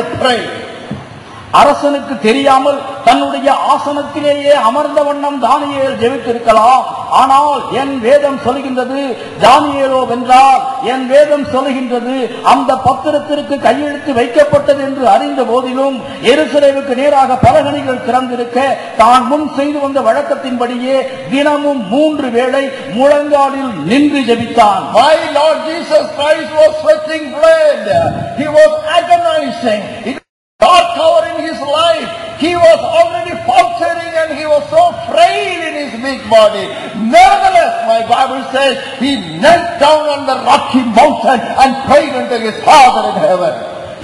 and pray. அரசனுக்கு தெரியாமல் தன்னுடைய ஆசனத்திலேயே அமர்ந்த வண்ணம் தானியேல் ஜெபித்திருக்கலாம். ஆனால் என் வேதம் சொல்கின்றது, தானியேலோ வென்றால் என் வேதம் சொல்கின்றது அந்த பத்திரத்திற்கு கையெழுத்து வைக்கப்பட்டது என்று அறிந்த போதிலும் எருசலேமுக்கு நேராக பலகணிகள் திறந்திருக்க தான் முன் செய்து வந்த வழக்கத்தின்படியே தினமும் 3 வேளை முழங்காலில் நின்று ஜெபித்தான். My Lord Jesus Christ was sweating blood. He was agonizing. God covering his life. He was already faltering and he was so frail in his weak body. Nevertheless, my Bible says, he knelt down on the rocky mountain and prayed unto his Father in heaven.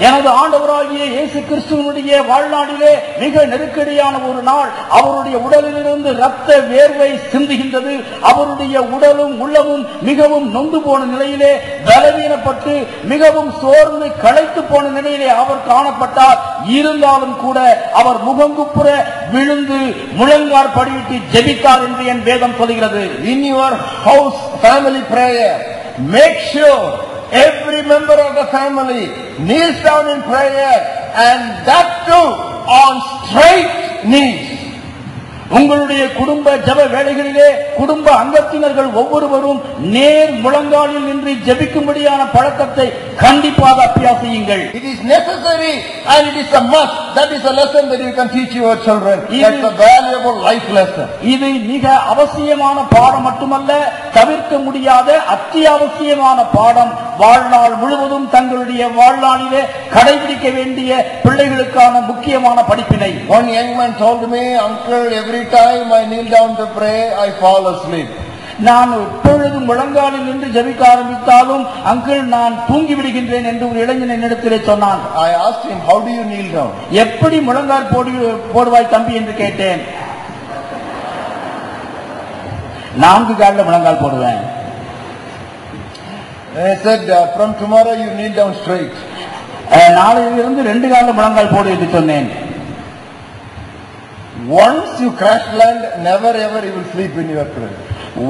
எனது ஆண்டவராகிய இயேசு கிறிஸ்துவினுடைய வாழ்நாளிலே மிக நெருக்கடியான ஒரு நாள். அவருடைய உடலிலிருந்து இரத்த வேர்வை சிந்துகின்றது. அவருடைய உடலும் உள்ளமும் மிகவும் நொந்து போன நிலையிலே, பலவீனப்பட்டு மிகவும் சோர்ந்து களைத்து போன நிலையிலே அவர் காணப்பட்டார். இருந்தாலும் கூட அவர் முகங்குப்புற விழுந்து முழங்கார் படியிட்டு ஜெபித்தார் என்று என் வேதம் சொல்கிறது. In your house family prayer, make sure every member of the family kneels down in prayer, and that too on straight knees. உங்களுடைய குடும்ப ஜெப வேளைகளிலே குடும்ப அங்கத்தினர்கள் ஒவ்வொருவரும் நேர் முழங்காலில் நின்று ஜெபிக்கும்படியான பழக்கத்தை கண்டிப்பாக அபியாசியுங்கள். It is necessary and it is a must. That is a lesson that you can teach your children. That's a valuable life lesson. இது மிக அவசியமான பாடம் மட்டுமல்ல, தவிர்க்க முடியாத அத்தியாவசியமான பாடம். வாழ்நாள் முழுவதும் தங்களுடைய வாழ்நாளிலே கடைபிடிக்க வேண்டிய பிள்ளைகளுக்கான முக்கியமான படிப்பினை. One young man told me, uncle, every time I kneel down to pray, I fall asleep. நான் எப்பொழுதும் முழங்காலில் நின்று ஜெபிக்க ஆரம்பித்தாலும் அங்கிள் நான் தூங்கி விடுகின்றேன் என்று ஒரு இளைஞன் என்னிடத்திலே சொன்னான். I asked him, how do you kneel down? எப்படி முழங்கால் போடுவாய் தம்பி என்று கேட்டேன். 4 காலில் முழங்கால் போடுவேன். I said, from tomorrow you kneel down straight. நாளையிலிருந்து 2 காலில் முழங்கால் போடு என்று சொன்னேன். Once you crash land, never ever you will sleep in your prayer.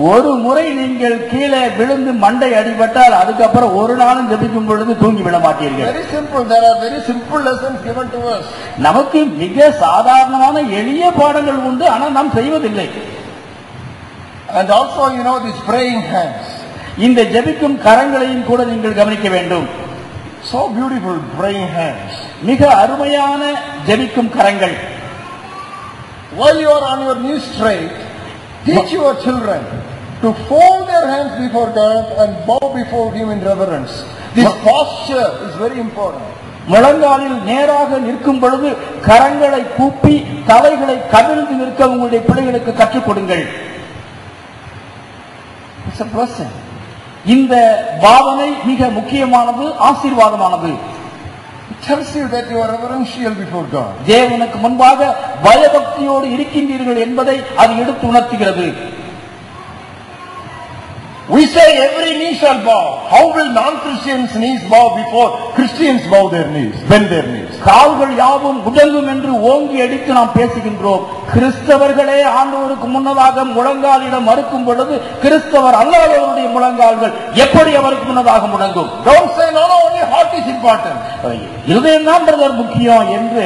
ஒரு முறை நீங்கள் கீழே விழுந்து மண்டை அடிபட்டால் அதுக்கப்புறம் ஒரு நாளும் ஜெபிக்கும் பொழுது தூங்கி விட மாட்டீர்கள். Very simple. There are very simple lessons given to us. நமக்கு மிக சாதாரணமான எளிய பாடங்கள் உண்டு, ஆனால் நாம் செய்வதில்லை. And also, you know, these praying hands. இந்த ஜெபிக்கும் கரங்களையும் கூட நீங்கள் கவனிக்க வேண்டும். So beautiful praying hands. மிக அருமையான ஜெபிக்கும் கரங்கள். While you are on your knees straight, teach your children to fold their hands before God and bow before Him in reverence. This posture is very important. முழங்காலில் நேராக நிற்கும் பொழுது கரங்களை கூப்பி தலைகளை கவிழ்ந்து நிற்க உங்களுடைய பிள்ளைகளுக்கு கற்றுக் கொடுங்கள். It's a blessing. இந்த பாவனை மிக முக்கியமானது, ஆசீர்வாதமானது. It tells you that you are reverential before God. தேவனுக்கு முன்பாக பயபக்தியோடு இருக்கின்றீர்கள் என்பதை அது எடுத்து உணர்த்துகிறது. We say every knee shall bow. How will non-Christians' knees bow before Christians bow their knees, bend their knees? கால்கள் யாவும் உடங்கும் என்று ஓங்கி அடித்து நாம் பேசுகின்றோம். கிறிஸ்தவர்களே ஆண்டவருக்கு முன்னதாக முழங்காலிடம் மறுக்கும் பொழுது கிறிஸ்தவர் அல்லாதவருடைய முழங்கால்கள் எப்படி அவருக்கு முன்னதாக முடங்கும்? Don't say no, only heart is important. இருதயம் தான் பிரதர் முக்கியம் என்று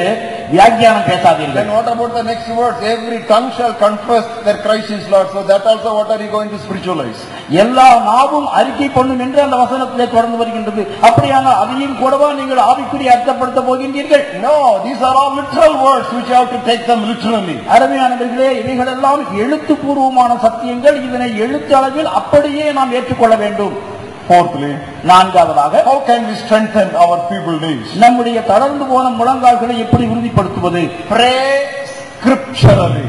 வியாக்கியானம் பேசாதீர்கள். Then what about the next words? Every tongue shall confess that Christ is Lord. So that also what are you going to spiritualize? எல்லா நாவும் அறிக்கை பண்ணும் என்று அந்த வசனத்திலே தொடர்ந்து வருகின்றது. அப்படியானால் அதையும் கூடவா நீங்கள் ஆவிக்குரிய அர்த்தப்படுத்த போகின்றீர்கள்? No, these are all literal words which you have to take them literally. அருமையானவர்களே, இவைகளெல்லாம் எழுத்துப்பூர்வமான சத்தியங்கள். இதனை எழுத்து அளவில் அப்படியே நாம் ஏற்றுக்கொள்ள வேண்டும். Fourthly, நான்காவதாக, how can we strengthen our feeble knees? நம்முடைய தளர்ந்து போன முழங்கால்களை எப்படி உறுதிப்படுத்துவது? Pray scripturally.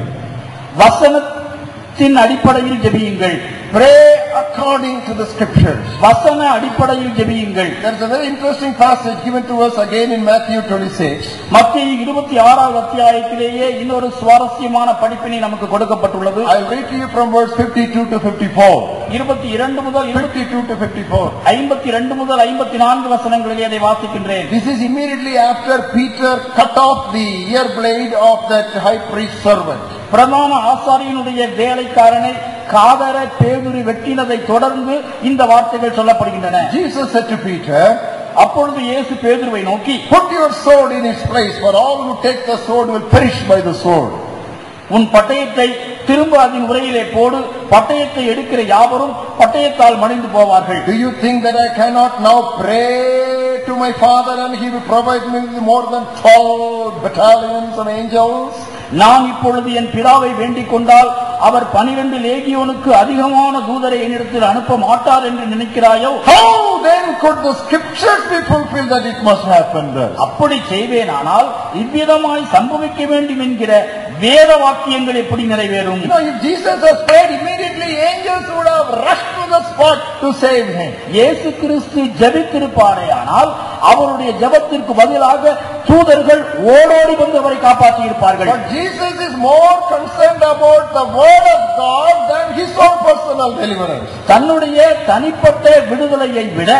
வசனத்தின் அடிப்படையில் ஜெபியுங்கள். Pray according to the scriptures. வசன அடிப்படையில் ஜெபியுங்கள். There is a very interesting passage given to us again in Matthew 26. மத்தேயு 26வது அத்தியாயத்திலேயே இன்னொரு சுவாரஸ்யமான படிப்பினை நமக்கு கொடுக்கப்பட்டுள்ளது. I will read to you from verse 52 to 54. 22 முதல் 52 to 54. 52 முதல் 54 வசனங்களிலே அதை வாசிக்கின்றேன். This is immediately after Peter cut off the ear blade of that high priest servant. பிரதான ஆசாரியனுடைய வேலைக்காரனை காதர பேதுரு வெட்டினதை தொடர்ந்து இந்த வார்த்தைகள் சொல்லப்படுகின்றன. Jesus said to Peter, அப்பொழுது இயேசு பேதுருவை நோக்கி, put your sword in its place, for all who take the sword will perish by the sword. உன் பட்டயத்தை திரும்ப அதன் உரையிலே போடு, பட்டயத்தை எடுக்கிற யாவரும் பட்டயத்தால் மடிந்து போவார்கள். Do you think that I cannot now pray to my Father and He will provide me with more than 12 battalions of angels? நான் இப்பொழுது என் பிதாவை வேண்டிக் கொண்டால் அவர் 12 லேகியோனுக்கு அதிகமான தூதரை என்னிடத்தில் அனுப்ப மாட்டார் என்று நினைக்கிறாயோ? How then could the scriptures be fulfilled that it must happen thus? அப்படி செய்வேனானால் இவ்விதமாய் சம்பவிக்க வேண்டும் என்கிற வேத வாக்கியங்கள் எப்படி நிறைவேறும்? If Jesus has prayed, immediately angels would have rushed to the spot to save him. இயேசு கிறிஸ்து ஜெபித்திருப்பாரேயானால் அவருடைய ஜெபத்திற்கு பதிலாக தூதர்கள் ஓடோடி வந்து அவரை காப்பாற்றி இருப்பார்கள். But Jesus is more concerned about the word of God than his own personal deliverance. தன்னுடைய தனிப்பட்ட விடுதலையை விட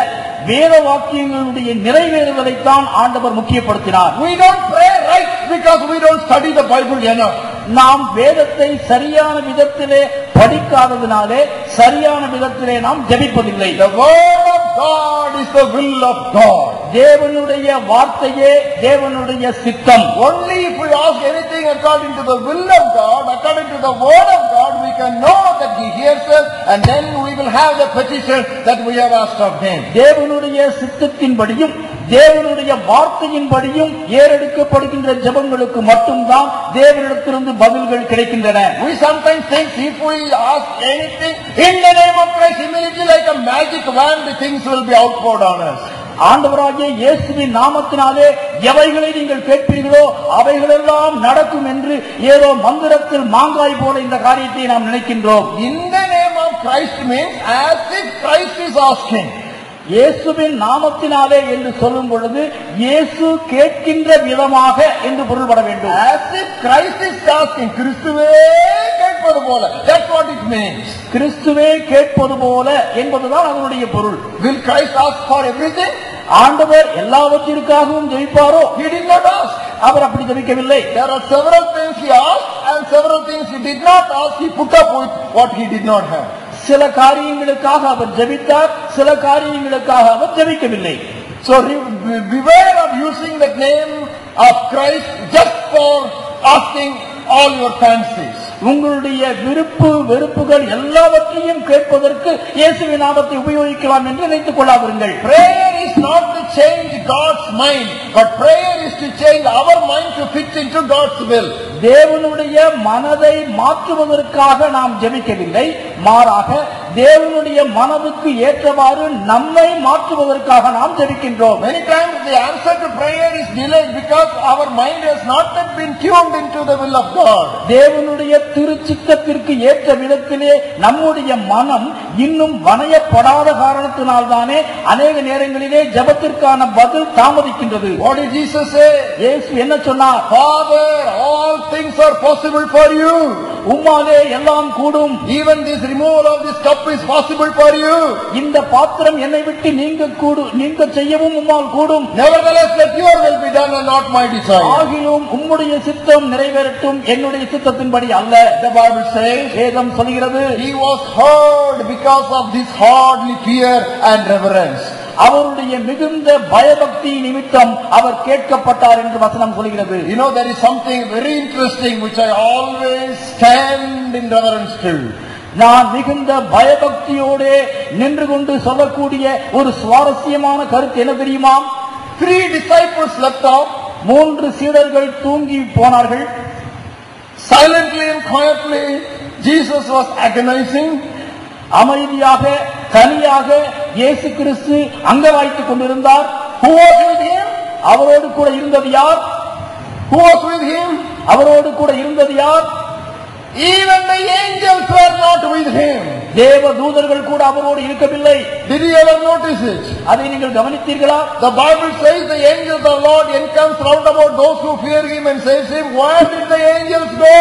வேத வாக்கியங்களுடைய நிறைவேறுதலைத்தான் ஆண்டவர் முக்கியப்படுத்தினார். We don't pray right because we don't study the Bible enough. நாம் வேதத்தை சரியான விதத்திலே படிக்காததினாலே சரியான விதத்திலே நாம் ஜெபிப்பதில்லை. The word of God is the will of God. தேவனுடைய வார்த்தையே தேவனுடைய சித்தம். Only if we ask anything according to the will of God, according to the word of God, we can know that He hears us, and then we will have the petition that we have asked of Him. தேவனுடைய சித்தத்தின்படியும் தேவனுடைய வார்த்தையின்படியும் ஏறெடுக்கப்படுகின்ற ஜெபங்களுக்கு மட்டும்தான் தேவனிடத்திலிருந்து பதில்கள் கிடைக்கின்றன. We sometimes think if we ask anything in the name of Christ, immediately like a magic wand, the things will be outpoured on us. ஆண்டவராகிய இயேசுவின் நாமத்தினாலே எவைகளை நீங்கள் கேட்பீர்களோ அவைகளெல்லாம் நடக்கும் என்று ஏதோ மந்திரத்தில் மாங்காய் போல இந்த காரியத்தை நாம் நினைக்கின்றோம். In the name of Christ means as if Christ is asking. இயேசுவின் நாமத்தினாலே என்று சொல்லும் பொழுது இயேசு கேட்கின்ற விதமாக என்று பொருள்பட வேண்டும். As if Christ is asking. கிறிஸ்துவே கேட்பது போல. That's what it means. கிறிஸ்துவே கேட்பது போல என்பதுதான் அதனுடைய பொருள். Will Christ ask for everything? ஆண்டவர் எல்லாவற்றிற்காகவும் ஜெபிப்பாரோ? He did not ask. அவர் அப்படி ஜெபிக்கவில்லை. There are several things he asked and several things he did not ask. He put up with what he did not have. சில காரியங்களுக்காக அவர் ஜெபித்தார், சில காரியங்களுக்காக அவர் ஜெபிக்கவில்லை. So beware of using the name of Christ just for asking all your fancies. உங்களுடைய விருப்பு வெறுப்புகள் எல்லாவற்றையும் கேட்பதற்கு இயேசுவின் நாமத்தை உபயோகிக்கலாம் என்று நினைத்துக் கொள்ளாதிருங்கள். Prayer is not to change God's mind, but prayer is to change our mind to fit into God's will. தேவனுடைய மனதை மாற்றுவதற்காக நாம் ஜெபிக்கவில்லை, மாறாக தேவனுடைய மனதுக்கு ஏற்றவாறு நம்மை மாற்றுவதற்காக நாம் ஜெபிக்கின்றோம். Many times the answer to prayer is delayed because our mind has not yet been tuned into the will of God. தேவனுடைய திருச்சித்தத்திற்கு ஏற்ற விதத்திலே நம்முடைய மனம் இன்னும் வணையப்படாத காரணத்தினால்தானே அநேக நேரங்களிலே ஜெபத்திற்கான பதில் தாமதிக்கின்றது. What did Jesus say? இயேசு என்ன சொன்னார்? Father, all things are possible for you. உம்மாலே எல்லாம் கூடும். Even this removal of this cup is possible for you. இந்த பாத்திரம் என்னை விட்டு நீங்க செய்யவும் உம்மால் கூடும். Nevertheless, let your will be done and not my desire. ஆகிலும் உம்முடைய சித்தம் நிறைவேறட்டும், என்னுடைய சித்தத்தின்படி அல்ல. The Bible says, வேதம் சொல்கிறது, he was heard because of this hardly fear and reverence. அவருடைய மிகுந்த பயபக்தி நிமித்தம் அவர் கேட்கப்பட்டார் என்று வசனம் சொல்கிறது. You know, there is something very interesting which I always stand in reverence to. நான் மிகுந்த பயபக்தியோடு நின்று கொண்டு சொல்லக்கூடிய ஒரு சுவாரஸ்யமான கருத்து என்ன தெரியுமா? 3 disciples left off. 3 சீடர்கள் தூங்கி போனார்கள். Silently and quietly Jesus was agonizing. அமைதியாக தனியாக இயேசு கிறிஸ்து அங்கவாய்த்துக் கொண்டிருந்தார். Who was with him? அவரோடு கூட இருந்தது யார்? Who was with him? அவரோடு கூட இருந்தது யார்? Even the angels were not with him. தேவ தூதர்கள் கூட அவரோடு இருக்கவில்லை. Did you ever notice it? அதை நீங்கள் கவனித்தீர்களா? The Bible says the angels of the Lord encamps round about those who fear him and saves him. Where did the angels go?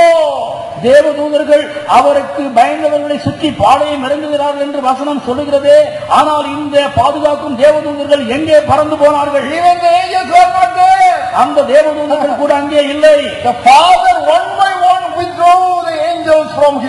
தேவ தூதர்கள் அவருக்கு பயந்தவர்களை சுற்றி பாளையம் இறங்குகிறார்கள் என்று வசனம் சொல்லுகிறதே. ஆனால் இந்த பாதுகாக்கும் தேவதூதர்கள் எங்கே பறந்து போனார்கள்? Even the angels were not there. அந்த தேவதூதர்கள் கூட அங்கே இல்லை. The Father one by one withdrew the angels from him.